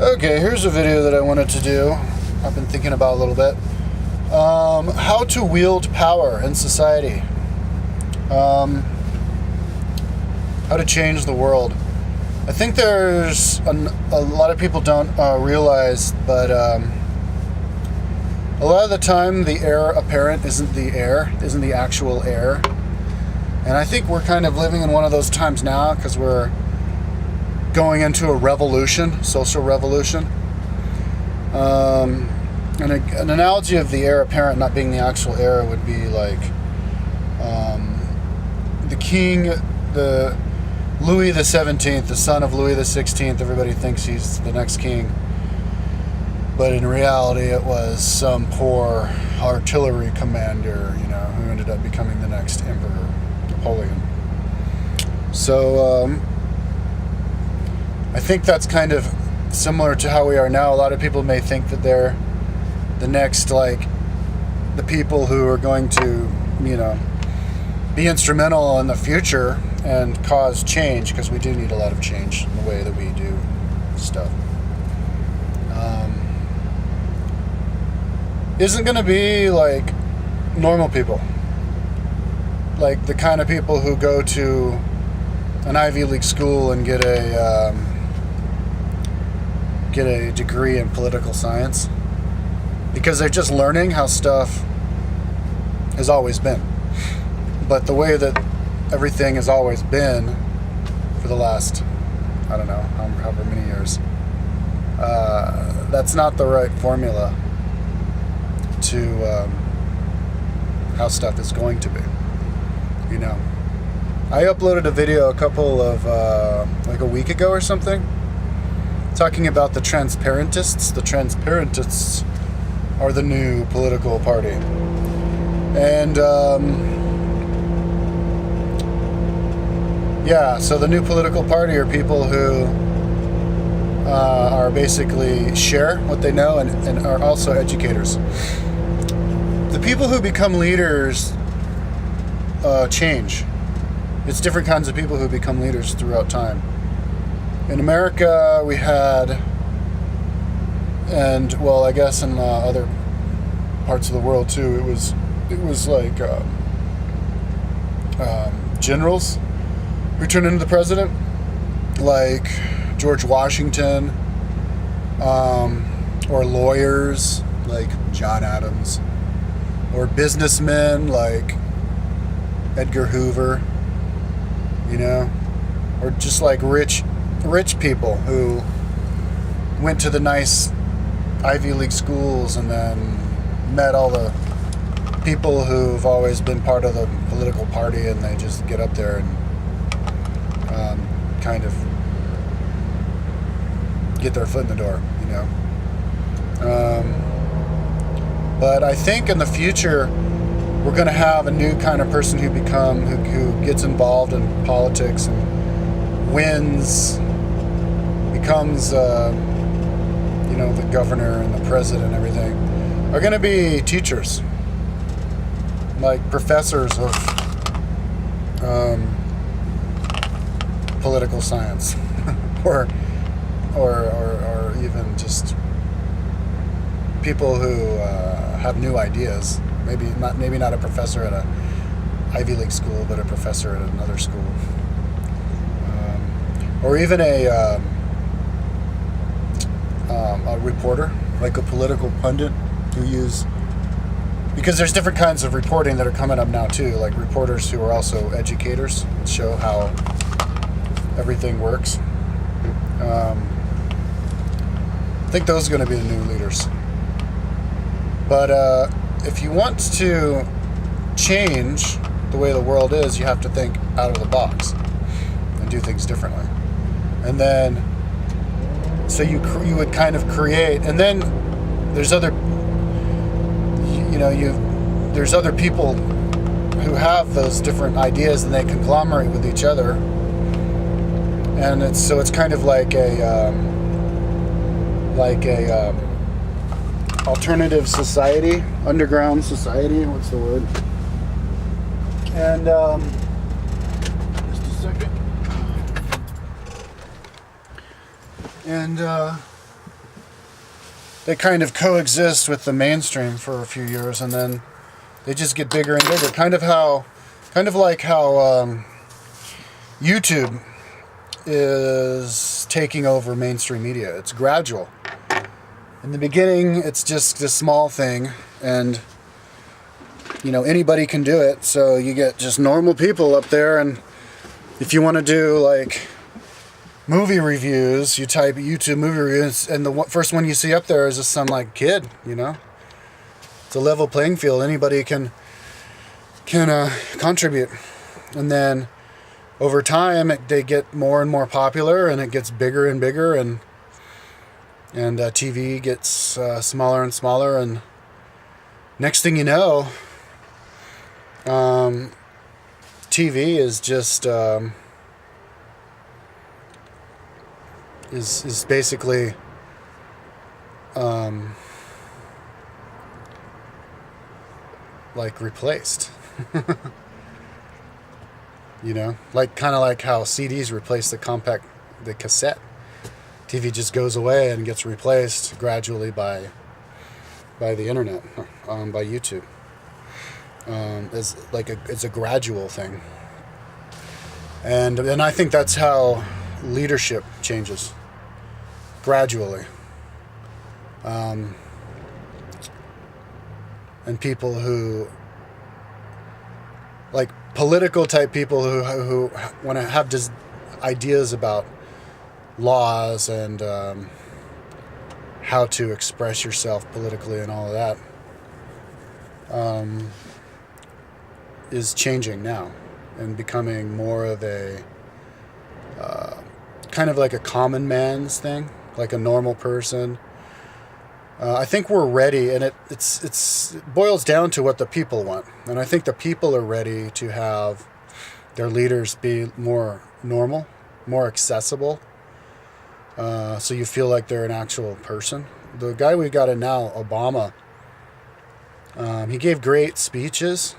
Okay, here's a video that I wanted to do. I've been thinking about a little bit. How to wield power in society. How to change the world. I think there's a lot of people don't realize, but a lot of the time the heir apparent isn't the actual heir. And I think we're kind of living in one of those times now because we're going into a revolution, social revolution. An analogy of the heir apparent not being the actual heir would be like the king, the Louis the 17th, the son of Louis the 16th. Everybody thinks he's the next king, but in reality, it was some poor artillery commander, who ended up becoming the next emperor, Napoleon. So I think that's kind of similar to how we are now. A lot of people may think that they're the next, the people who are going to, be instrumental in the future and cause change, because we do need a lot of change in the way that we do stuff. Isn't going to be like normal people, like the kind of people who go to an Ivy League school and get a degree in political science, because they're just learning how stuff has always been. But the way that everything has always been for the last, I don't know, however many years, that's not the right formula to how stuff is going to be. I uploaded a video a week ago or something, talking about the transparentists. The transparentists are the new political party. And so the new political party are people who are basically share what they know and are also educators. The people who become leaders change. It's different kinds of people who become leaders throughout time. In America, we had, and well, I guess in other parts of the world too, it was like generals who turned into the president, like George Washington, or lawyers like John Adams, or businessmen like Edgar Hoover, or just like rich people who went to the nice Ivy League schools and then met all the people who've always been part of the political party, and they just get up there and kind of get their foot in the door, But I think in the future we're going to have a new kind of person who gets involved in politics and wins, becomes the governor and the president and everything, are going to be teachers, like professors of political science, or even just people who have new ideas. Maybe not a professor at a Ivy League school, but a professor at another school, or even a reporter, like a political pundit because there's different kinds of reporting that are coming up now too, like reporters who are also educators and show how everything works. I think those are going to be the new leaders. But if you want to change the way the world is, you have to think out of the box and do things differently. And then, so you would kind of create, and then there's other, there's other people who have those different ideas, and they conglomerate with each other. And it's kind of like a alternative society, underground society. What's the word? And just a second. And they kind of coexist with the mainstream for a few years, and then they just get bigger and bigger. Kind of like how YouTube is taking over mainstream media. It's gradual. In the beginning, it's just a small thing, and anybody can do it. So you get just normal people up there, and if you want to do like movie reviews, you type YouTube movie reviews, and the first one you see up there is just some like kid. It's a level playing field. Anybody can contribute, and then over time they get more and more popular, and it gets bigger and bigger, and TV gets smaller and smaller, and next thing you know, TV is just is basically like replaced. Like kind of like how CDs replace the cassette. TV just goes away and gets replaced gradually by the internet, by YouTube. It's a gradual thing, and I think that's how leadership changes gradually. And people who, like political type people who want to have ideas about laws and how to express yourself politically and all of that, is changing now and becoming more of a kind of like a common man's thing, like a normal person. I think we're ready, and it boils down to what the people want. And I think the people are ready to have their leaders be more normal, more accessible, so you feel like they're an actual person. The guy we got in now, Obama, he gave great speeches.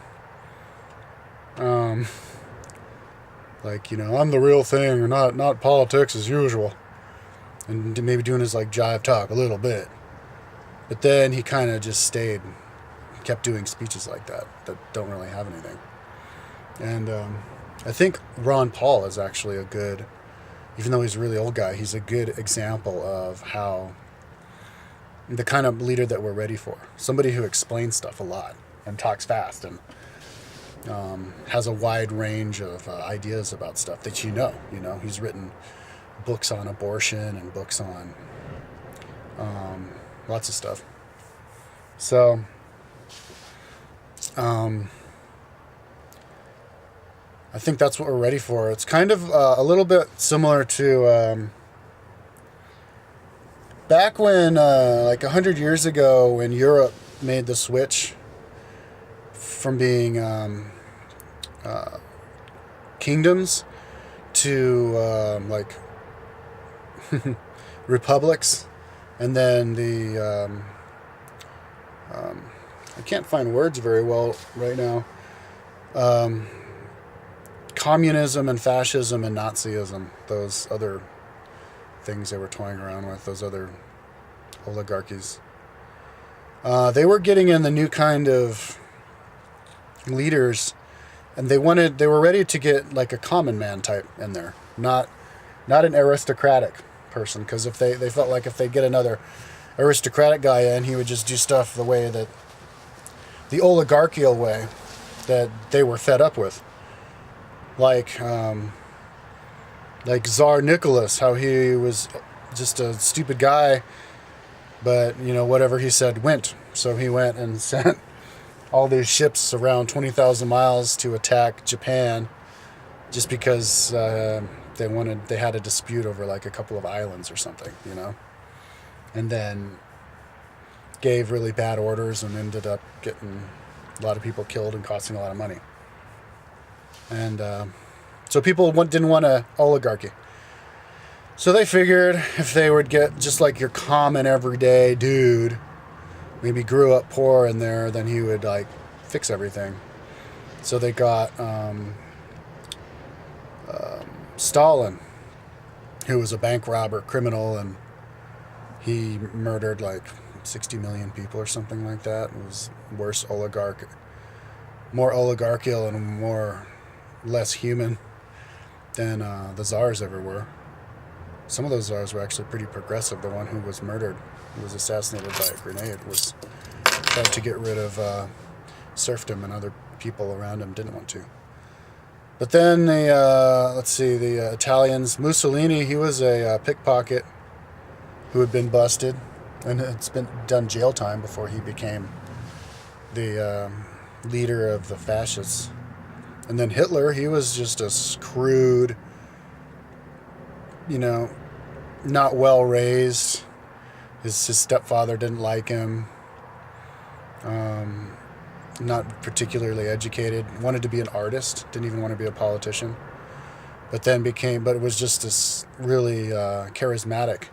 Like, I'm the real thing, or not politics as usual. And maybe doing his like jive talk a little bit. But then he kind of just kept doing speeches like that don't really have anything. And I think Ron Paul is actually a good, even though he's a really old guy, he's a good example of how the kind of leader that we're ready for. Somebody who explains stuff a lot and talks fast and has a wide range of ideas about stuff that he's written books on abortion and books on lots of stuff. So I think that's what we're ready for. It's kind of a little bit similar to back when like 100 years ago, when Europe made the switch from being kingdoms to like republics, and then the I can't find words very well right now. Communism and fascism and Nazism, those other things they were toying around with, those other oligarchies. They were getting in the new kind of leaders, and they were ready to get like a common man type in there, not an aristocratic person, because if they felt like if they get another aristocratic guy in, he would just do stuff the way that the oligarchical way that they were fed up with, like Tsar Nicholas, how he was just a stupid guy, but whatever he said went. So he went and sent all these ships around 20,000 miles to attack Japan, just because they had a dispute over like a couple of islands or something, and then gave really bad orders and ended up getting a lot of people killed and costing a lot of money. And so people didn't want an oligarchy. So they figured if they would get just like your common everyday dude, maybe grew up poor in there, then he would like fix everything. So they got Stalin, who was a bank robber, criminal, and he murdered like 60 million people or something like that. It was more oligarchical and less human than the czars ever were. Some of those czars were actually pretty progressive. The one who was murdered, who was assassinated by a grenade, was tried to get rid of serfdom, and other people around him didn't want to. But then the Italians, Mussolini, he was a pickpocket who had been busted and had done jail time before he became the leader of the fascists. And then Hitler, he was just a crude, not well raised. His stepfather didn't like him. Not particularly educated. Wanted to be an artist. Didn't even want to be a politician. But it was just this really charismatic,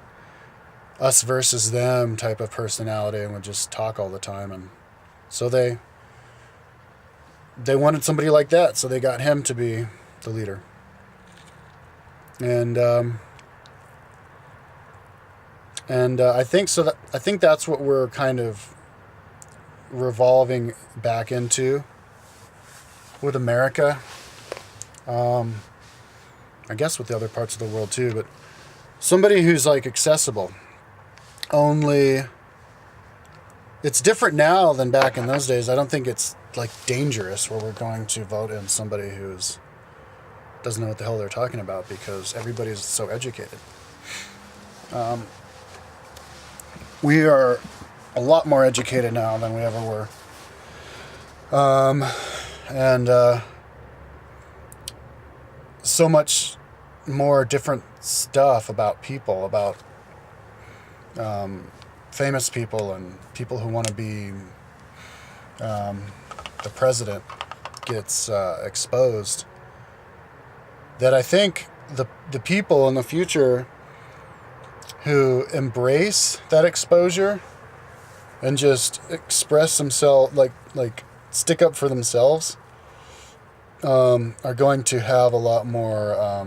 us versus them type of personality, and would just talk all the time. And so they wanted somebody like that, so they got him to be the leader. And I think so. I think that's what we're kind of revolving back into with America. I guess with the other parts of the world too, but somebody who's like accessible. Only it's different now than back in those days. I don't think it's like dangerous where we're going to vote in somebody who's doesn't know what the hell they're talking about, because everybody's so educated. We are a lot more educated now than we ever were. And so much more different stuff about people, about famous people and people who want to be the president gets exposed, that I think the people in the future who embrace that exposure and just express themselves, like stick up for themselves, are going to have a lot more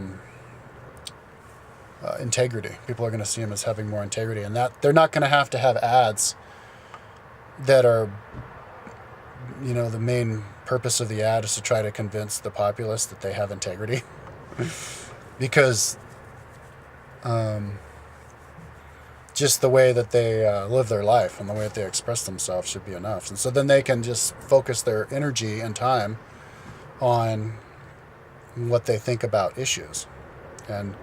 integrity. People are going to see them as having more integrity, and that they're not going to have ads that are, the main purpose of the ad is to try to convince the populace that they have integrity. Because just the way that they live their life and the way that they express themselves should be enough. And so then they can just focus their energy and time on what they think about issues. And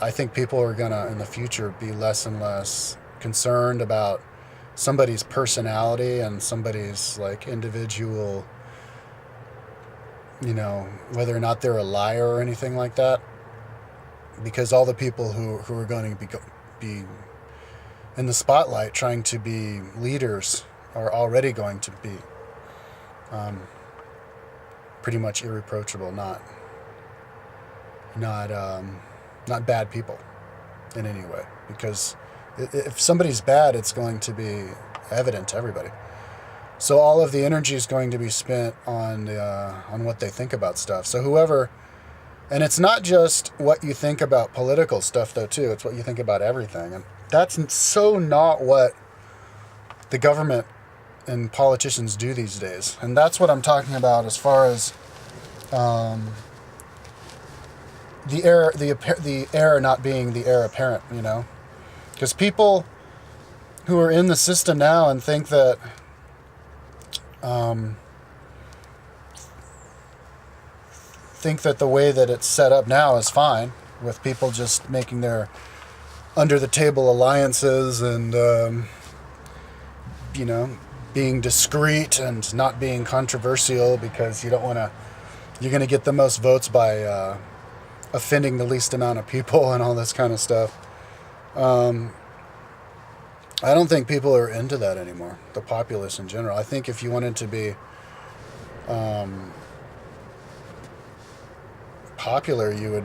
I think people are going to, in the future, be less and less concerned about somebody's personality and somebody's like individual, whether or not they're a liar or anything like that. Because all the people who are going to be in the spotlight trying to be leaders are already going to be pretty much irreproachable, not bad people in any way. Because if somebody's bad, it's going to be evident to everybody. So all of the energy is going to be spent on what they think about stuff. So whoever, and it's not just what you think about political stuff though too. It's what you think about everything, and that's so not what the government and politicians do these days. And that's what I'm talking about as far as the error not being the heir apparent. Because people who are in the system now and think that the way that it's set up now is fine, with people just making their under the table alliances and being discreet and not being controversial, because you're going to get the most votes by offending the least amount of people and all this kind of stuff. I don't think people are into that anymore, the populace in general. I think if you wanted to be popular, you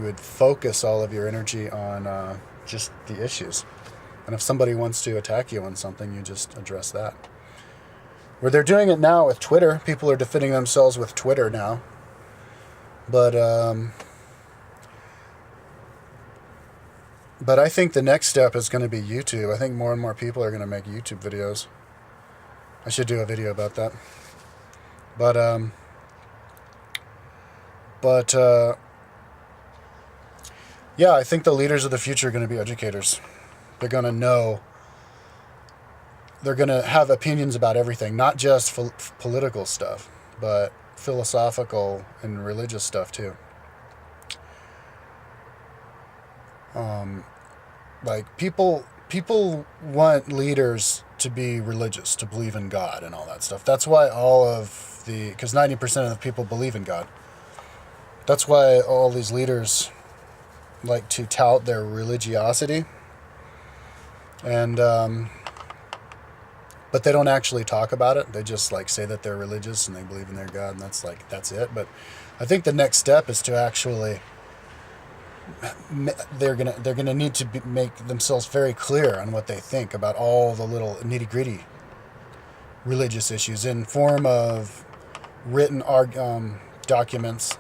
would focus all of your energy on just the issues. And if somebody wants to attack you on something, you just address that. Where they're doing it now with Twitter. People are defending themselves with Twitter now. But But I think the next step is going to be YouTube. I think more and more people are going to make YouTube videos. I should do a video about that. But yeah, I think the leaders of the future are going to be educators. They're going to know. They're going to have opinions about everything, not just political stuff, but philosophical and religious stuff too. Like people want leaders to be religious, to believe in God and all that stuff. That's why because 90% of the people believe in God. That's why all these leaders like to tout their religiosity, and but they don't actually talk about it. They just like say that they're religious and they believe in their God, and that's it. But I think the next step is to actually they're gonna need to make themselves very clear on what they think about all the little nitty-gritty religious issues in form of written documents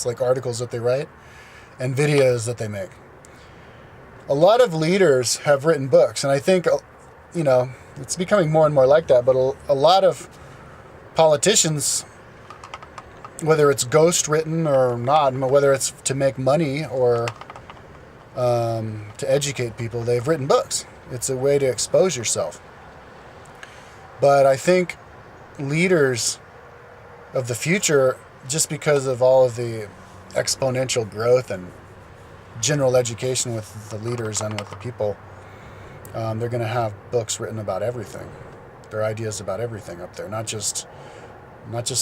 like articles that they write and videos that they make. A lot of leaders have written books, and I think it's becoming more and more like that, but a lot of politicians, whether it's ghost written or not, whether it's to make money or to educate people, they've written books. It's a way to expose yourself. But I think leaders of the future, just because of all of the exponential growth and general education with the leaders and with the people, they're going to have books written about everything. Their ideas about everything up there, not just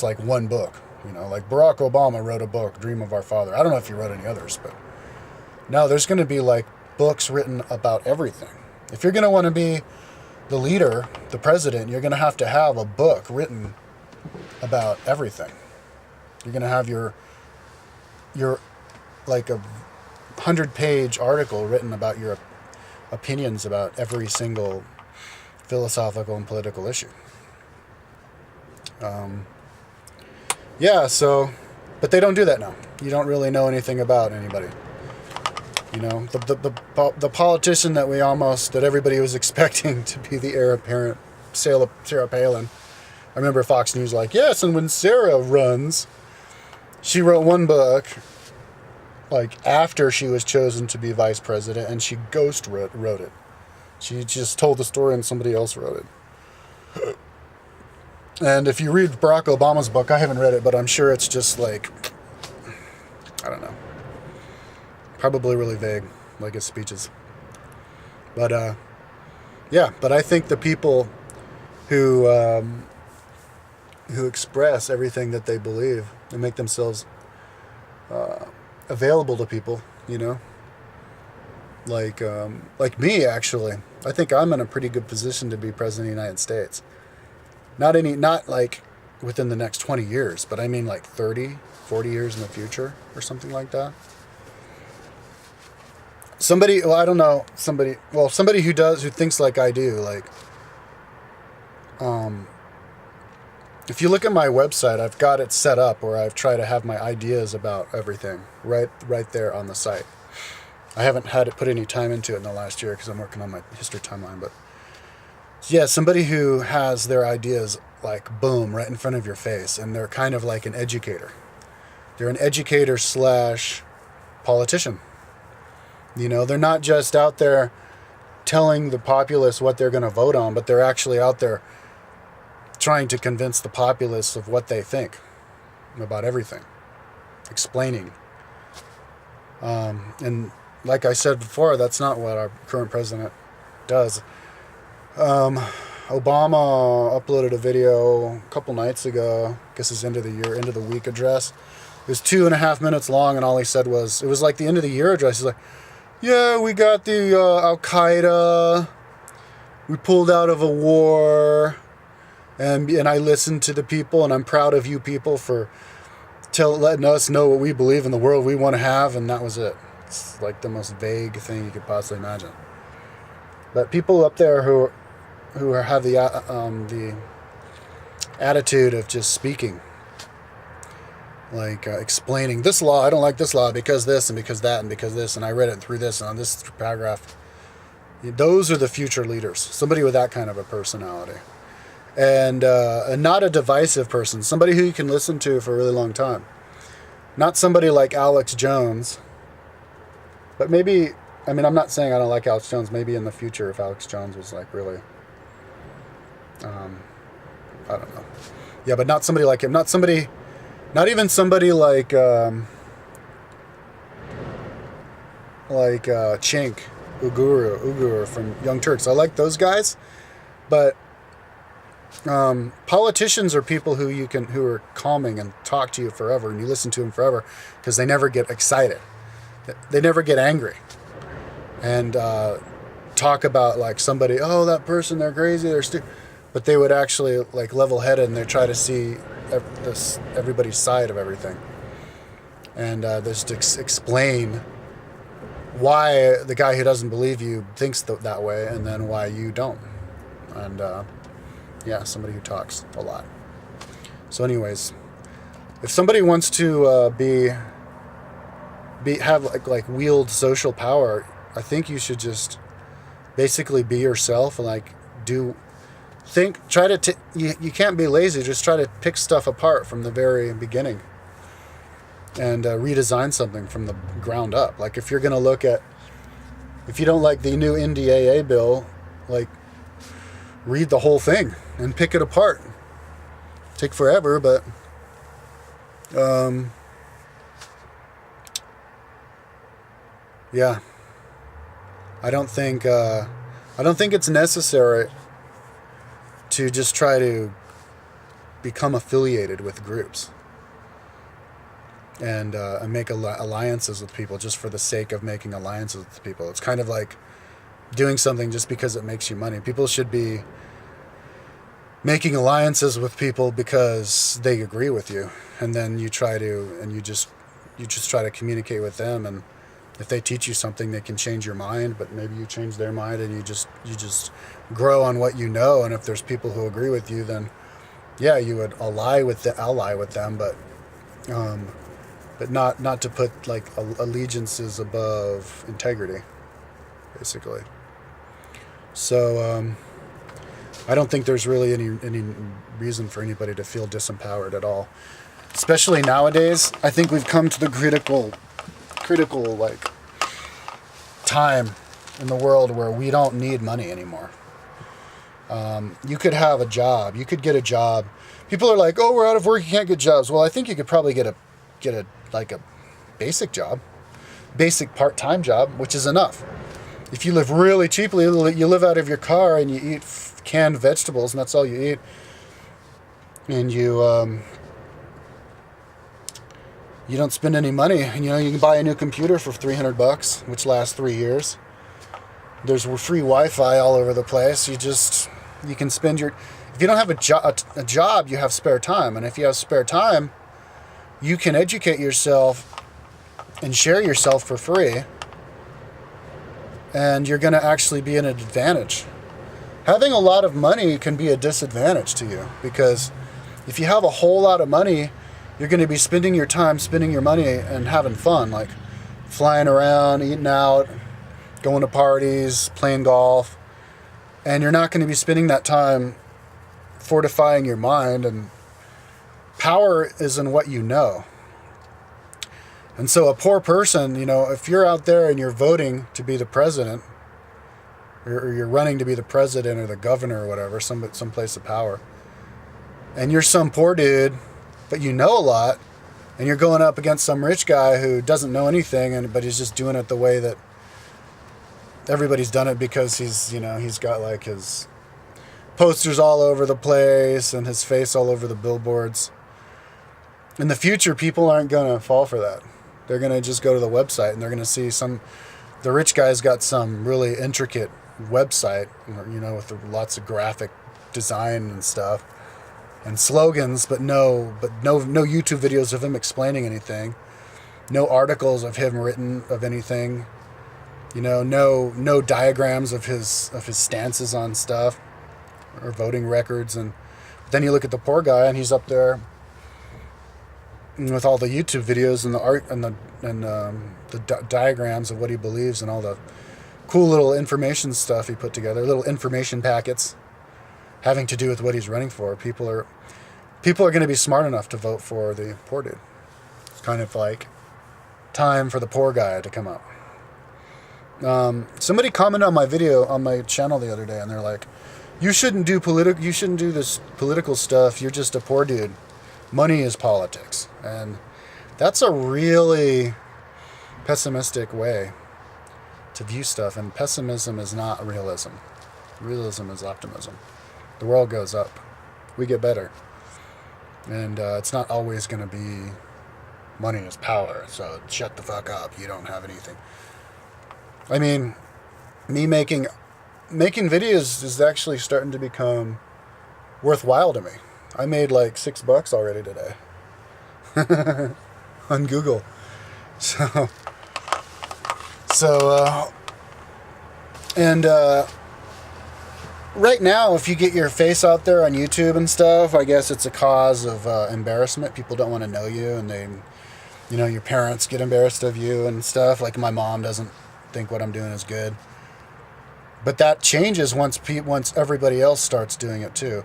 like one book. Like Barack Obama wrote a book, Dream of Our Father. I don't know if he wrote any others, but no, there's going to be like books written about everything. If you're going to want to be the leader, the president, you're going to have a book written about everything. You're going to have your like a 100-page article written about your opinions about every single philosophical and political issue. But they don't do that now. You don't really know anything about anybody. The politician that everybody was expecting to be the heir apparent, Sarah Palin. I remember Fox News like, yes, and when Sarah runs, she wrote one book, like after she was chosen to be vice president, and she ghost wrote it. She just told the story and somebody else wrote it. And if you read Barack Obama's book, I haven't read it, but I'm sure it's just like, I don't know, probably really vague, like his speeches. But but I think the people who express everything that they believe and make themselves available to people, like me actually, I think I'm in a pretty good position to be president of the United States. Not like within the next 20 years, but I mean like 30, 40 years in the future or something like that. Somebody who thinks like I do, like, if you look at my website, I've got it set up where I've tried to have my ideas about everything right there on the site. I haven't had to put any time into it in the last year because I'm working on my history timeline, but yeah, somebody who has their ideas like boom right in front of your face, and they're kind of like an educator. They're an educator / politician. They're not just out there telling the populace what they're going to vote on, but they're actually out there trying to convince the populace of what they think about everything, explaining. And like I said before, that's not what our current president does. Obama uploaded a video a couple nights ago. I guess his end of the week address. It was 2.5 minutes long, and all he said was, it was like the end of the year address. He's like, yeah, we got the Al Qaeda. We pulled out of a war, and I listened to the people, and I'm proud of you people for letting us know what we believe in the world we want to have, and that was it. It's like the most vague thing you could possibly imagine. But people up there who have the attitude of just speaking explaining this law. I don't like this law because this and because that and because this, and I read it through this and on this paragraph. Those are the future leaders. Somebody with that kind of a personality, and not a divisive person. Somebody who you can listen to for a really long time. Not somebody like Alex Jones. But maybe, I mean, I'm not saying I don't like Alex Jones. Maybe in the future, if Alex Jones was like really, I don't know. Yeah, but not somebody like him. Not even somebody like Chink Ugur from Young Turks. I like those guys, but politicians are people who are calming and talk to you forever, and you listen to them forever because they never get excited, they never get angry, and talk about like somebody, oh, that person, they're crazy, they're stupid, but they would actually like level-headed, and they try to see everybody's side of everything, and just explain why the guy who doesn't believe you thinks that way, and then why you don't, and yeah, somebody who talks a lot. So anyways, if somebody wants to have wield social power, I think you should just basically be yourself and you can't be lazy. Just try to pick stuff apart from the very beginning and redesign something from the ground up. Like if you don't like the new NDAA bill, read the whole thing and pick it apart. Take forever, but yeah. I don't think it's necessary to just try to become affiliated with groups and make alliances with people just for the sake of making alliances with people. It's kind of like doing something just because it makes you money. People should be making alliances with people because they agree with you, and then you just try to communicate with them, and if they teach you something, they can change your mind, but maybe you change their mind, and you just grow on what you know. And if there's people who agree with you, then yeah, you would ally with them, but not to put allegiances above integrity, basically. So I don't think there's really any reason for anybody to feel disempowered at all, especially nowadays. I think we've come to the critical time in the world where we don't need money anymore. You could have a job. You could get a job. People are like, oh, we're out of work, you can't get jobs. Well, I think you could probably get a basic job, basic part-time job, which is enough. If you live really cheaply, you live out of your car and you eat canned vegetables, and that's all you eat, and you don't spend any money, and you can buy a new computer for $300, which lasts 3 years. There's free Wi-Fi all over the place. You can spend if you don't have a job, you have spare time, and if you have spare time, you can educate yourself and share yourself for free, and you're going to actually be in an advantage. Having a lot of money can be a disadvantage to you, because if you have a whole lot of money, you're going to be spending your time, spending your money, and having fun, like flying around, eating out, going to parties, playing golf, and you're not going to be spending that time fortifying your mind. And power is in what you know. And so a poor person, if you're out there and you're voting to be the president, or you're running to be the president or the governor or whatever, some place of power, and you're some poor dude, but you know a lot, and you're going up against some rich guy who doesn't know anything, but he's just doing it the way that everybody's done it, because he's got his posters all over the place and his face all over the billboards. In the future, people aren't going to fall for that. They're going to just go to the website, and they're going to see the rich guy's got some really intricate website, with lots of graphic design and stuff and slogans, but no YouTube videos of him explaining anything, no articles of him written of anything, no diagrams of his stances on stuff or voting records. And then you look at the poor guy, and he's up there with all the YouTube videos and the art and the diagrams of what he believes and all the cool little information stuff he put together, little information packets having to do with what he's running for. People are going to be smart enough to vote for the poor dude. It's kind of like time for the poor guy to come up. Somebody commented on my video on my channel the other day, and they're like, "You shouldn't do this political stuff. You're just a poor dude. Money is politics." And that's a really pessimistic way to view stuff. And pessimism is not realism. Realism is optimism. The world goes up. We get better. And it's not always going to be money is power. So shut the fuck up. You don't have anything. I mean, me making videos is actually starting to become worthwhile to me. I made like $6 already today on Google. So right now, if you get your face out there on YouTube and stuff, I guess it's a cause of embarrassment. People don't want to know you, and your parents get embarrassed of you and stuff. Like my mom doesn't think what I'm doing is good. But that changes once everybody else starts doing it too.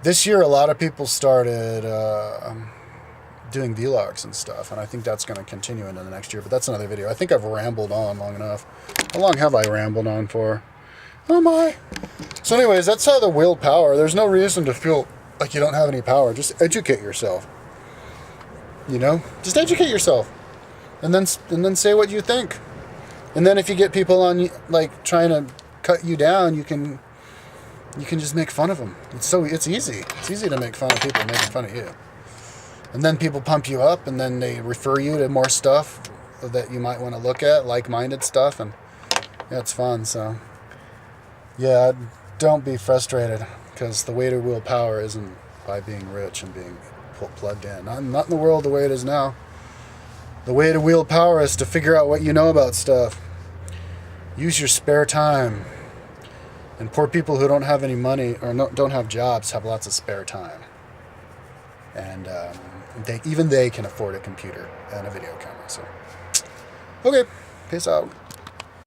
This year, a lot of people started doing vlogs and stuff, and I think that's going to continue into the next year. But that's another video. I think I've rambled on long enough. How long have I rambled on for? Oh my. So anyways, that's how the Wield Power. There's no reason to feel like you don't have any power. Just educate yourself. Just educate yourself, and then say what you think. And then if you get people on like trying to cut you down, you can just make fun of them. It's easy. It's easy to make fun of people making fun of you. And then people pump you up, and then they refer you to more stuff that you might want to look at, like-minded stuff, and yeah, it's fun. So yeah, don't be frustrated, because the way to wield power isn't by being rich and being plugged in. Not in the world the way it is now. The way to wield power is to figure out what you know about stuff. Use your spare time. And poor people who don't have any money or don't have jobs have lots of spare time. And they can afford a computer and a video camera. So, okay, peace out.